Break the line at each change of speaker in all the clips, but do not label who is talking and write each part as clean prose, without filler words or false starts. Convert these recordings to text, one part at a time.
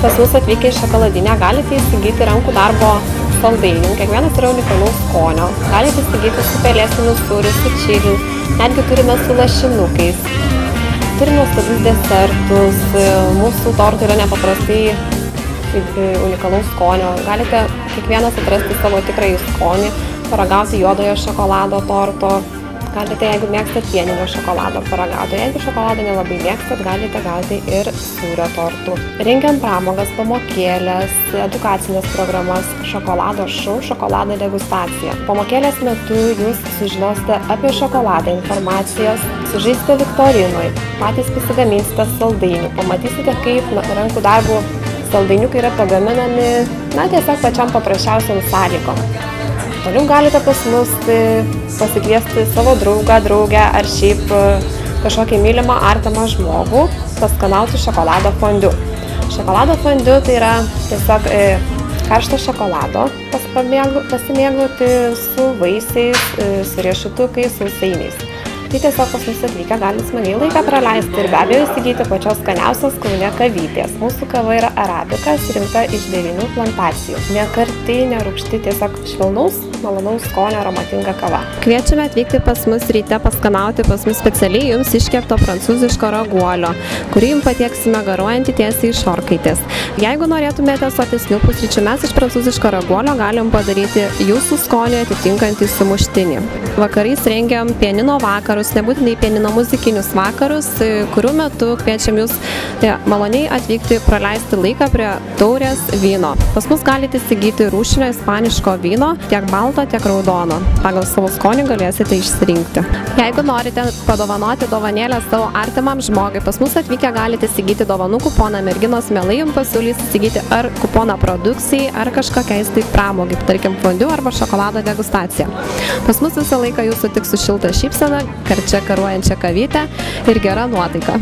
Pas mus atvykę į šokoladinę galite įsigyti rankų darbo saldainių, kiekvienas yra unikalaus skonio. Galite įsigyti su pelėsiniu sūriu, su čiliu, netgi turime su lašinukais. Turime nuostabius desertus, mūsų tortai yra nepaprastai unikalaus skonio. Galite kiekvienas atrasti savo tikrąjį skonį, paragauti juodojo šokolado torto. Galite, jeigu mėgstat pieninio šokolado, paragauti. Jeigu šokolado nelabai mėgstat, galite gauti ir sūrio tortų. Rengiant pramogas, pamokėlės, edukacinės programas, šokolado šou, šokolado degustacija. Pamokėlės metu jūs sužinosite apie šokoladą, informacijos, sužaisite viktorinoj, patys pasigaminsite saldainių, pamatysite, kaip rankų darbų saldainiukai yra pagaminami, tiesiog pačiam paprasčiausiam sąlygom. Toliau galite pas mus pasikviesti savo draugą, draugę ar šiaip kažkokį mylimą, artimą žmogų paskanauti šokolado fondiu. Šokolado fondiu tai yra tiesiog karšto šokolado pasimėgauti su vaisiais, su riešutukais, sausainiais. Tai tiesiog pas mus atvykę gali smagiai laiką praleisti ir be abejo įsigyti pačios skaniausios Kaune kavytės. Mūsų kava yra arabika, surinkta iš 9 plantacijų. Nekarti, nerūgšti, tiesiog švelnaus, malonaus skonio aromatinga kava. Kviečiame atvykti pas mus ryte paskanauti pas mus specialiai jums iškepto prancūziško raguolio, kurį jums patieksime garuojantį tiesiai iš orkaitės. Jeigu norėtumėte sotesnių pusryčių, mes iš prancūziško raguolio galim padaryti jūsų skonį atitinkantį sumuštinį. Vakarais rengiam pianino vakarus, nebūtinai pianino muzikinius vakarus, kurių metu kviečiam jūs maloniai atvykti praleisti laiką prie taurės vyno. Pas mus galite įsigyti rūšinio ispaniško vyno, tiek balto, tiek raudono. Pagal savo skonį galėsite išsirinkti. Jeigu norite padovanoti dovanėlę savo artimam žmogui, pas mus atvykę galite įsigyti dovanų kuponą. Merginos mielai jums pasiūlys įsigyti ar kuponą produkcijai, ar kažkokiais tai pramogai, tarkim fondiu arba šokolado degustacija. Pas mus visą laiką jūs sutiks su šilta šypsena, karčia karuojančia kavytė ir gera nuotaika.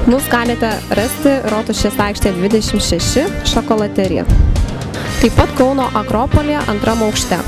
Mus galite rasti Rotušės aikštė 26 šokolaterija. Taip pat Kauno Akropolyje 2. aukšte.